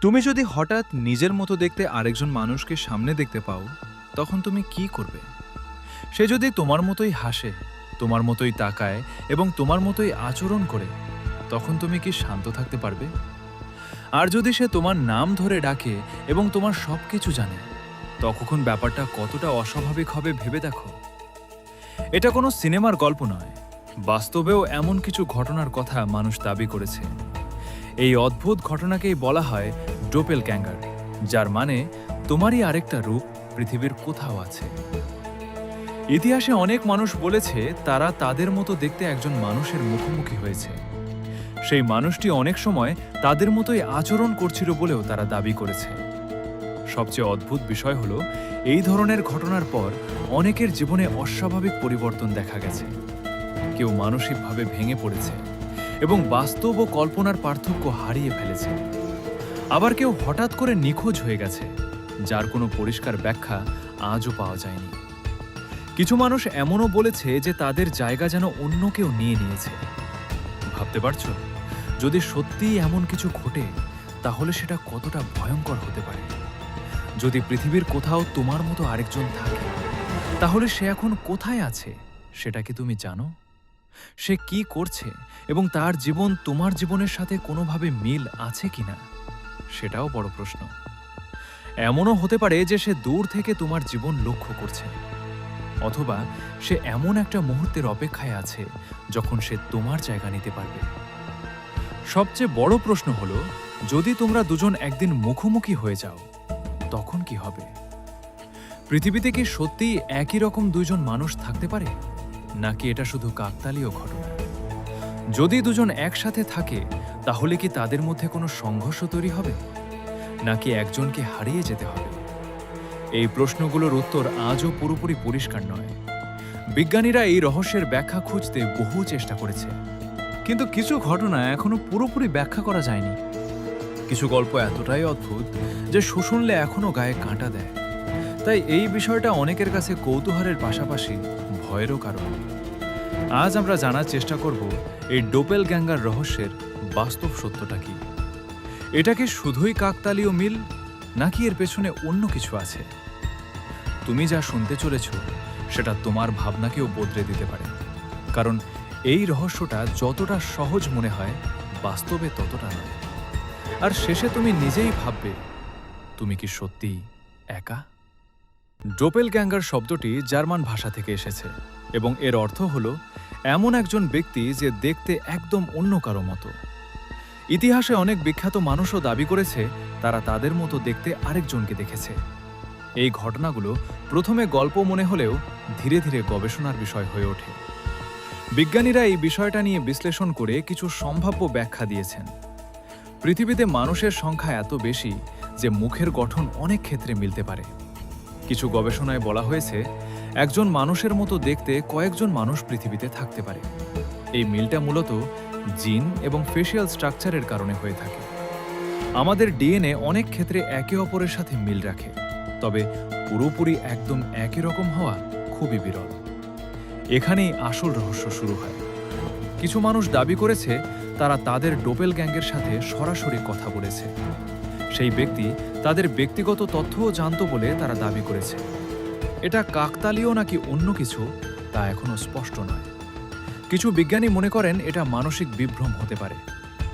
তুমি যদি হঠাৎ নিজের মতো দেখতে আরেকজন মানুষকে সামনে দেখতে পাও, তখন তুমি কি করবে? সে যদি তোমার মতোই হাসে, তোমার মতোই তাকায় এবং তোমার মতোই আচরণ করে, তখন তুমি কি শান্ত থাকতে পারবে? আর যদি সে তোমার নাম ধরে ডাকে এবং তোমার সব কিছু জানে, তখন ব্যাপারটা কতটা অস্বাভাবিক হবে ভেবে দেখো। এটা কোনো সিনেমার গল্প নয়, বাস্তবেও এমন কিছু ঘটনার কথা মানুষ দাবি করেছে। এই অদ্ভুত ঘটনাকেই বলা হয় ডোপেলগ্যাঙ্গার, যার মানে তোমারই আরেকটা রূপ পৃথিবীর কোথাও আছে। ইতিহাসে অনেক মানুষ বলেছে তারা তাদের মতো দেখতে একজন মানুষের মুখোমুখি হয়েছে। সেই মানুষটি অনেক সময় তাদের মতোই আচরণ করছিল বলেও তারা দাবি করেছে। সবচেয়ে অদ্ভুত বিষয় হলো, এই ধরনের ঘটনার পর অনেকের জীবনে অস্বাভাবিক পরিবর্তন দেখা গেছে। কেউ মানসিকভাবে ভেঙে পড়েছে এবং বাস্তব ও কল্পনার পার্থক্য হারিয়ে ফেলেছে। আবার কেউ হঠাৎ করে নিখোঁজ হয়ে গেছে, যার কোনো পরিষ্কার ব্যাখ্যা আজও পাওয়া যায়নি। কিছু মানুষ এমনও বলেছে যে তাদের জায়গা যেন অন্য কেউ নিয়ে নিয়েছে। ভাবতে পারছো, যদি সত্যিই এমন কিছু ঘটে, তাহলে সেটা কতটা ভয়ঙ্কর হতে পারে? যদি পৃথিবীর কোথাও তোমার মতো আরেকজন থাকে, তাহলে সে এখন কোথায় আছে সেটা কি তুমি জানো? সে কি করছে এবং তার জীবন তোমার জীবনের সাথে কোনোভাবে মিল আছে কিনা, সেটাও বড় প্রশ্ন। এমনও হতে পারে যে সে দূর থেকে তোমার জীবন লক্ষ্য করছে, অথবা সে এমন একটা মুহূর্তের অপেক্ষায় আছে যখন সে তোমার জায়গা নিতে পারবে। সবচেয়ে বড় প্রশ্ন হলো, যদি তোমরা দুজন একদিন মুখোমুখি হয়ে যাও, তখন কি হবে? পৃথিবীতে কি সত্যিই একই রকম দুইজন মানুষ থাকতে পারে, নাকি এটা শুধু কাকতালীয় ঘটনা? যদি দুজন একসাথে থাকে, তাহলে কি তাদের মধ্যে কোনো সংঘর্ষ তৈরি হবে, নাকি একজনকে হারিয়ে যেতে হবে? এই প্রশ্নগুলোর উত্তর আজও পুরোপুরি পরিষ্কার নয়। বিজ্ঞানীরা এই রহস্যের ব্যাখ্যা খুঁজতে বহু চেষ্টা করেছে, কিন্তু কিছু ঘটনা এখনো পুরোপুরি ব্যাখ্যা করা যায়নি। কিছু গল্প এতটাই অদ্ভুত যে শুনলে এখনো গায়ে কাঁটা দেয়। তাই এই বিষয়টা অনেকের কাছে কৌতূহলের পাশাপাশি ভয়েরও কারণ। আজ আমরা জানার চেষ্টা করব এই ডোপেলগ্যাঙ্গার রহস্যের বাস্তব সত্যটা কি। এটা কি শুধুই কাকতালীয় মিল, নাকি এর পেছনে অন্য কিছু আছে? তুমি যা শুনতে চলেছ সেটা তোমার ভাবনাকেও বদলে দিতে পারে, কারণ এই রহস্যটা যতটা সহজ মনে হয়, বাস্তবে ততটা নয়। আর শেষে তুমি নিজেই ভাববে, তুমি কি সত্যিই একা? ডোপেলগ্যাঙ্গার শব্দটি জার্মান ভাষা থেকে এসেছে এবং এর অর্থ হলো এমন একজন ব্যক্তি যে দেখতে একদম অন্য কারো মতো। ইতিহাসে অনেক বিখ্যাত মানুষও দাবি করেছে তারা তাদের মতো দেখতে আরেকজনকে দেখেছে। এই ঘটনাগুলো প্রথমে গল্প মনে হলেও ধীরে ধীরে গবেষণার বিষয় হয়ে ওঠে। বিজ্ঞানীরা এই বিষয়টা নিয়ে বিশ্লেষণ করে কিছু সম্ভাব্য ব্যাখ্যা দিয়েছেন। পৃথিবীতে মানুষের সংখ্যা এত বেশি যে মুখের গঠন অনেক ক্ষেত্রে মিলতে পারে। কিছু গবেষণায় বলা হয়েছে একজন মানুষের মতো দেখতে কয়েকজন মানুষ পৃথিবীতে থাকতে পারে। এই মিলটা মূলত জিন এবং ফেশিয়াল স্ট্রাকচারের কারণে হয়ে থাকে। আমাদের ডিএনএ অনেক ক্ষেত্রে একে অপরের সাথে মিল রাখে, তবে পুরোপুরি একদম একই রকম হওয়া খুবই বিরল। এখানেই আসল রহস্য শুরু হয়। কিছু মানুষ দাবি করেছে তারা তাদের ডোপেলগ্যাঙ্গের সাথে সরাসরি কথা বলেছে। সেই ব্যক্তি তাদের ব্যক্তিগত তথ্যও জানত বলে তারা দাবি করেছে। এটা কাকতালীয় নাকি অন্য কিছু, তা এখনো স্পষ্ট নয়। কিছু বিজ্ঞানী মনে করেন এটা মানসিক বিভ্রম হতে পারে,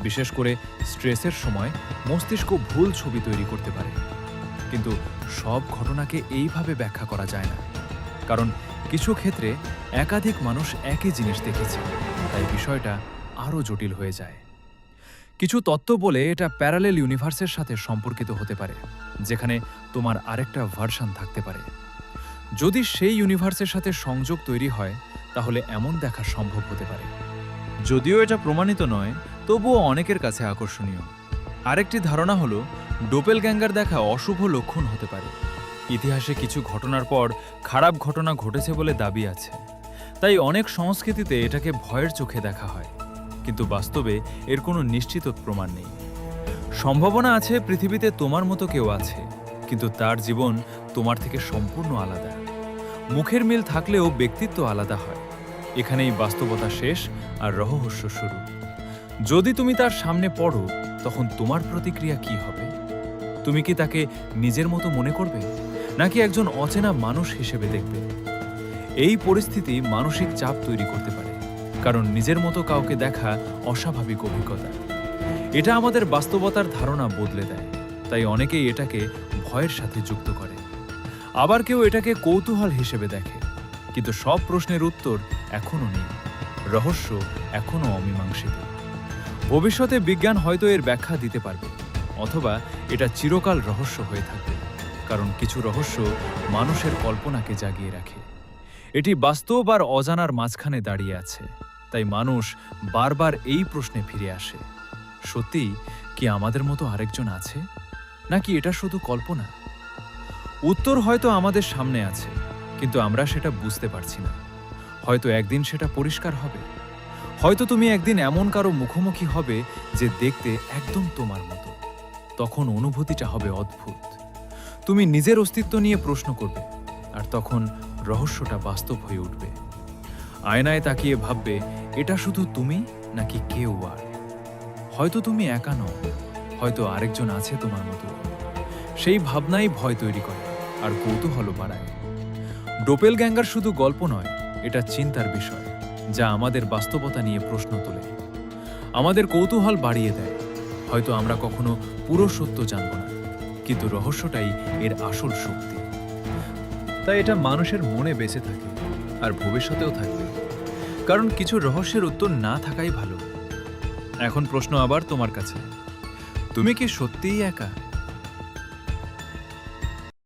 বিশেষ করে স্ট্রেসের সময় মস্তিষ্ক ভুল ছবি তৈরি করতে পারে। কিন্তু সব ঘটনাকে এইভাবে ব্যাখ্যা করা যায় না, কারণ কিছু ক্ষেত্রে একাধিক মানুষ একই জিনিস দেখেছে, তাই বিষয়টা আরও জটিল হয়ে যায়। কিছু তত্ত্ব বলে এটা প্যারালেল ইউনিভার্সের সাথে সম্পর্কিত হতে পারে, যেখানে তোমার আরেকটা ভার্সন থাকতে পারে। যদি সেই ইউনিভার্সের সাথে সংযোগ তৈরি হয়, তাহলে এমন দেখা সম্ভব হতে পারে। যদিও এটা প্রমাণিত নয়, তবুও অনেকের কাছে আকর্ষণীয়। আরেকটি ধারণা হলো ডোপেলগ্যাঙ্গার দেখা অশুভ লক্ষণ হতে পারে। ইতিহাসে কিছু ঘটনার পর খারাপ ঘটনা ঘটেছে বলে দাবি আছে, তাই অনেক সংস্কৃতিতে এটাকে ভয়ের চোখে দেখা হয়। কিন্তু বাস্তবে এর কোনো নিশ্চিত প্রমাণ নেই। সম্ভাবনা আছে পৃথিবীতে তোমার মতো কেউ আছে, কিন্তু তার জীবন তোমার থেকে সম্পূর্ণ আলাদা। মুখের মিল থাকলেও ব্যক্তিত্ব আলাদা হয়। এখানেই বাস্তবতা শেষ আর রহস্য শুরু। যদি তুমি তার সামনে পড়ো, তখন তোমার প্রতিক্রিয়া কি হবে? তুমি কি তাকে নিজের মতো মনে করবে, নাকি একজন অচেনা মানুষ হিসেবে দেখবে? এই পরিস্থিতি মানসিক চাপ তৈরি করতে পারে, কারণ নিজের মতো কাউকে দেখা অস্বাভাবিক অভিজ্ঞতা। এটা আমাদের বাস্তবতার ধারণা বদলে দেয়, তাই অনেকেই এটাকে ভয়ের সাথে যুক্ত করে। আবার কেউ এটাকে কৌতূহল হিসেবে দেখে। কিন্তু সব প্রশ্নের উত্তর এখনো নেই, রহস্য এখনো অমীমাংসিত। ভবিষ্যতে বিজ্ঞান হয়তো এর ব্যাখ্যা দিতে পারবে, অথবা এটা চিরকাল রহস্য হয়ে থাকবে, কারণ কিছু রহস্য মানুষের কল্পনাকে জাগিয়ে রাখে। এটি বাস্তব আর অজানার মাঝখানে দাঁড়িয়ে আছে, তাই মানুষ বারবার এই প্রশ্নে ফিরে আসে, সত্যি কি আমাদের মতো আরেকজন আছে, নাকি এটা শুধু কল্পনা? উত্তর হয়তো আমাদের সামনে আছে, কিন্তু আমরা সেটা বুঝতে পারছি না। হয়তো একদিন সেটা পরিষ্কার হবে। হয়তো তুমি একদিন এমন কারো মুখোমুখি হবে যে দেখতে একদম তোমার মতো। তখন অনুভূতিটা হবে অদ্ভুত। তুমি নিজের অস্তিত্ব নিয়ে প্রশ্ন করবে, আর তখন রহস্যটা বাস্তব হয়ে উঠবে। আয়নায় তাকিয়ে ভাববে, এটা শুধু তুমি নাকি কেউ আর? হয়তো তুমি একা নও, হয়তো আরেকজন আছে তোমার মতো। সেই ভাবনাই ভয় তৈরি করে আর কৌতূহল বাড়ায়। ডোপেলগ্যাঙ্গার শুধু গল্প নয়, এটা চিন্তার বিষয়, যা আমাদের বাস্তবতা নিয়ে প্রশ্ন তোলে, আমাদের কৌতূহল বাড়িয়ে দেয়। হয়তো আমরা কখনো পুরো সত্য জানব না, কিন্তু রহস্যটাই এর আসল শক্তি। তাই এটা মানুষের মনে বেঁচে থাকে, আর ভবিষ্যতেও থাকবে, কারণ কিছু রহস্যের উত্তর না থাকাই ভালো। এখন প্রশ্ন আবার তোমার কাছে, তুমি কি সত্যিই একা?